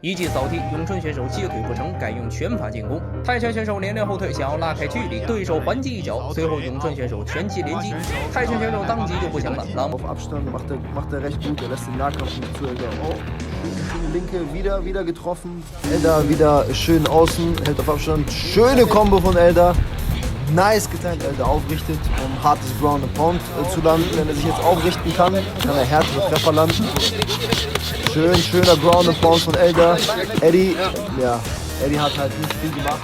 一记扫踢，咏春选手接腿不成，改用拳法进攻。泰拳选手连连后退，想要拉开距离，对手还击一脚，随后咏春选手拳击连击，泰拳选手当即就不行了。Auf Abstand macht er recht gut, er lässt den Nahkampf nicht zu. Oh, linke wieder getroffen. Elder wieder schön außen, hält auf Abstand. Schöne Kombo von Elder. Nice geteilt, Elder aufrichtet, um hartes Ground and Pound zu landen. Wenn er sich jetzt aufrichten kann er härtere Treffer landen. Schöner Ground and Pound von Elder. Eddie hat halt nicht viel gemacht.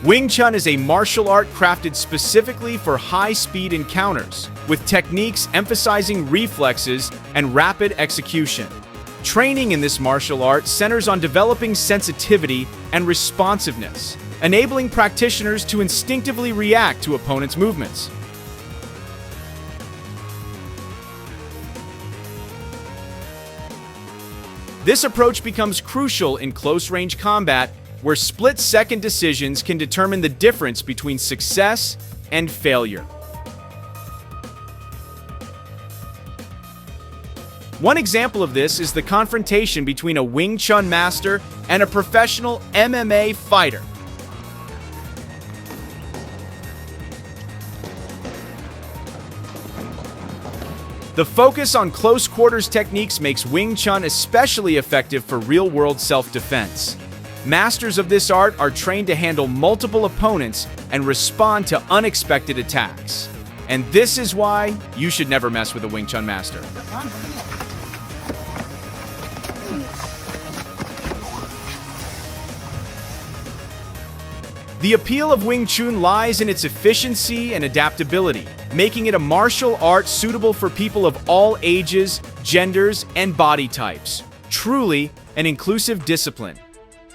Wing Chun is a martial art crafted specifically for high-speed encounters, with techniques emphasizing reflexes and rapid execution. Training in this martial art centers on developing sensitivity and responsiveness, enabling practitioners to instinctively react to opponents' movements. This approach becomes crucial in close-range combat, where split-second decisions can determine the difference between success and failure. One example of this is the confrontation between a Wing Chun master and a professional MMA fighter. The focus on close quarters techniques makes Wing Chun especially effective for real-world self-defense. Masters of this art are trained to handle multiple opponents and respond to unexpected attacks. And this is why you should never mess with a Wing Chun master. The appeal of Wing Chun lies in its efficiency and adaptability, making it a martial art suitable for people of all ages, genders, and body types. Truly an inclusive discipline.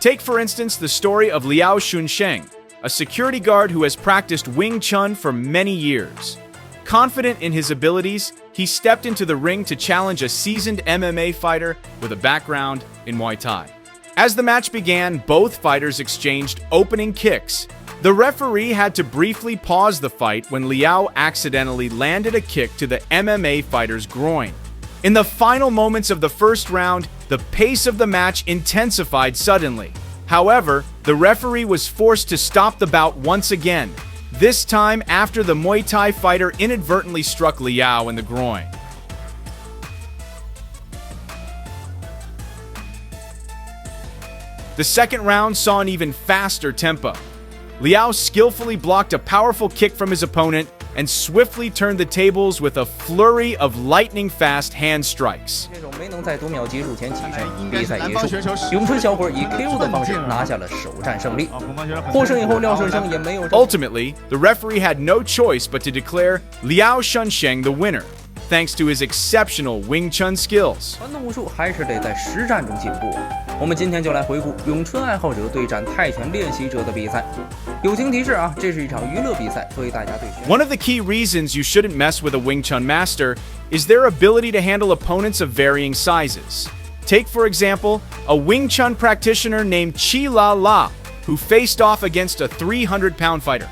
Take, for instance, the story of Liao Shunsheng, a security guard who has practiced Wing Chun for many years. Confident in his abilities, he stepped into the ring to challenge a seasoned MMA fighter with a background in Muay Thai. As the match began, both fighters exchanged opening kicks. The referee had to briefly pause the fight when Liao accidentally landed a kick to the MMA fighter's groin. In the final moments of the first round, the pace of the match intensified suddenly. However, the referee was forced to stop the bout once again, this time after the Muay Thai fighter inadvertently struck Liao in the groin. The second round saw an even faster tempo. Liao skillfully blocked a powerful kick from his opponent and swiftly turned the tables with a flurry of lightning-fast hand strikes. 选手没能在读秒结束前起身，比赛结束。咏春小伙以 KO 的方式拿下了首战胜利。获胜以后，廖顺生也没有。Ultimately, the referee had no choice but to declare Liao Shunsheng the winner, thanks to his exceptional Wing Chun skills. 传统武术还是得在实战中进步。我们今天就来回顾咏春爱好者对战泰拳练习者的比赛。友情提示啊，这是一场娱乐比赛，所以大家对选。One of the key reasons you shouldn't mess with a Wing Chun master is their ability to handle opponents of varying sizes. Take, for example, a Wing Chun practitioner named Chi La La, who faced off against a 300-pound fighter.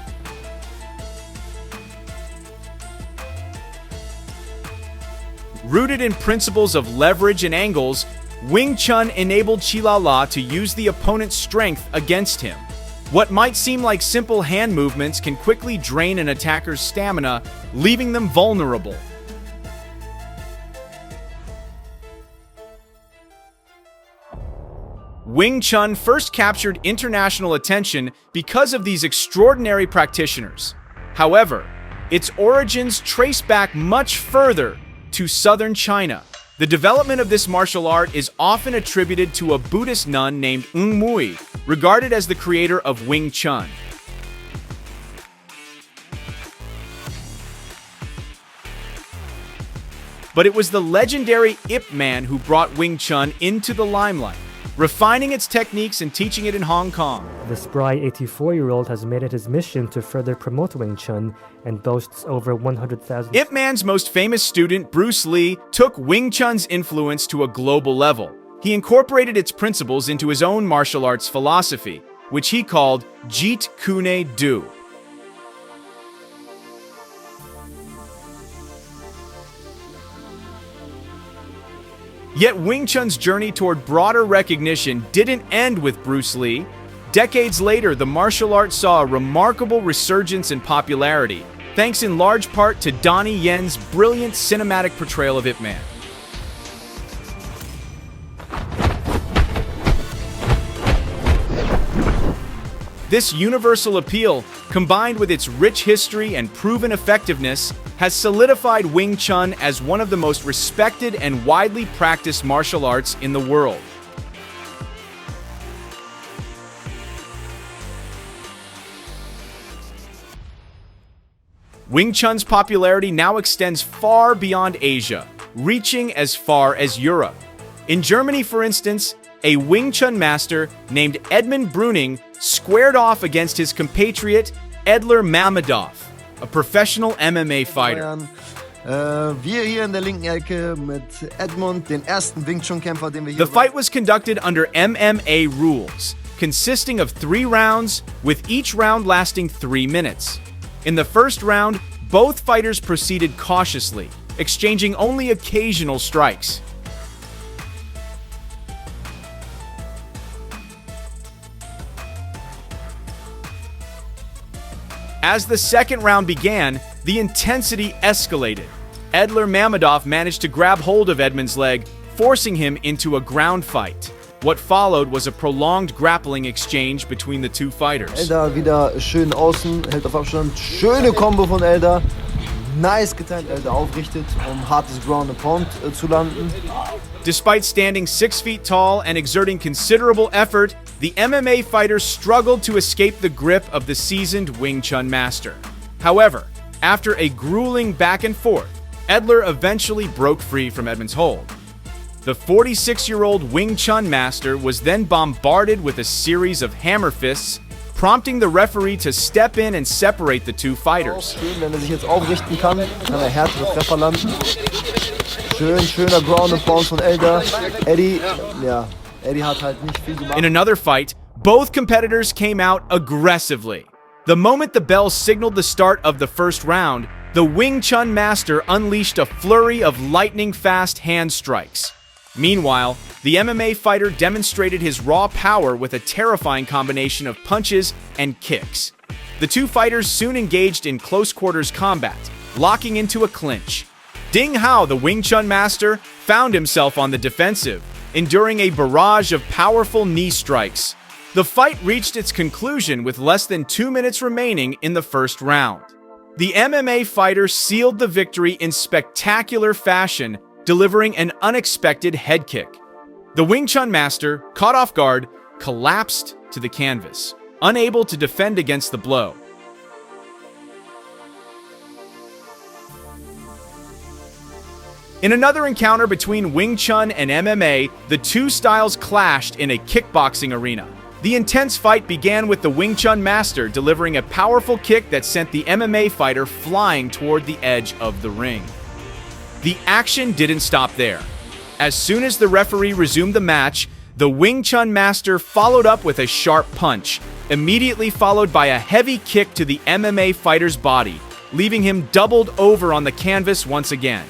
Rooted in principles of leverage and angles, Wing Chun enabled Chi La La to use the opponent's strength against him. What might seem like simple hand movements can quickly drain an attacker's stamina, leaving them vulnerable. Wing Chun first captured international attention because of these extraordinary practitioners. However, its origins trace back much further to southern China. The development of this martial art is often attributed to a Buddhist nun named Mui, regarded as the creator of Wing Chun. But it was the legendary Ip Man who brought Wing Chun into the limelight, refining its techniques and teaching it in Hong Kong. The spry 84-year-old has made it his mission to further promote Wing Chun and boasts over 100,000. Ip Man's most famous student, Bruce Lee, took Wing Chun's influence to a global level. He incorporated its principles into his own martial arts philosophy, which he called Jeet Kune Do. Yet Wing Chun's journey toward broader recognition didn't end with Bruce Lee. Decades later, the martial art saw a remarkable resurgence in popularity, thanks in large part to Donnie Yen's brilliant cinematic portrayal of Ip Man. This universal appeal, combined with its rich history and proven effectiveness, has solidified Wing Chun as one of the most respected and widely practiced martial arts in the world. Wing Chun's popularity now extends far beyond Asia, reaching as far as Europe. In Germany, for instance, a Wing Chun master named Edmund Bruning squared off against his compatriot Edler Mammadov, a professional MMA fighter. Wir hier in der linken Ecke mit Edmund, den ersten Wing Chun Kämpfer, den wir hier. The fight was conducted under MMA rules, consisting of 3 rounds, with each round lasting 3 minutes. In the first round, both fighters proceeded cautiously, exchanging only occasional strikes. As the second round began, the intensity escalated. Edler Mammadov managed to grab hold of Edmund's leg, forcing him into a ground fight. What followed was a prolonged grappling exchange between the two fighters. Elder wieder schön außen, hält auf Abstand. Schöne Combo von Elder. Nice geteilt, Elder aufrichtet, hartes Ground and Pound zu landen. Despite standing 6 feet tall and exerting considerable effort, the MMA fighter struggled to escape the grip of the seasoned Wing Chun master. However, after a grueling back and forth, Edler eventually broke free from Edmund's hold. The 46-year-old Wing Chun master was then bombarded with a series of hammer fists, prompting the referee to step in and separate the two fighters. Schön, wenn sich jetzt aufrichten kann härtere Treffer landen. Schöner Ground and Pound von Elder. Eddie hat halt nicht viel gemacht. In another fight, both competitors came out aggressively. The moment the bell signaled the start of the first round, the Wing Chun master unleashed a flurry of lightning-fast hand strikes. Meanwhile, the MMA fighter demonstrated his raw power with a terrifying combination of punches and kicks. The two fighters soon engaged in close-quarters combat, locking into a clinch. Ding Hao, the Wing Chun master, found himself on the defensive, enduring a barrage of powerful knee strikes. The fight reached its conclusion with less than 2 minutes remaining in the first round. The MMA fighter sealed the victory in spectacular fashion, delivering an unexpected head kick. The Wing Chun master, caught off guard, collapsed to the canvas, unable to defend against the blow. In another encounter between Wing Chun and MMA, the two styles clashed in a kickboxing arena. The intense fight began with the Wing Chun master delivering a powerful kick that sent the MMA fighter flying toward the edge of the ring. The action didn't stop there. As soon as the referee resumed the match, the Wing Chun master followed up with a sharp punch, immediately followed by a heavy kick to the MMA fighter's body, leaving him doubled over on the canvas once again.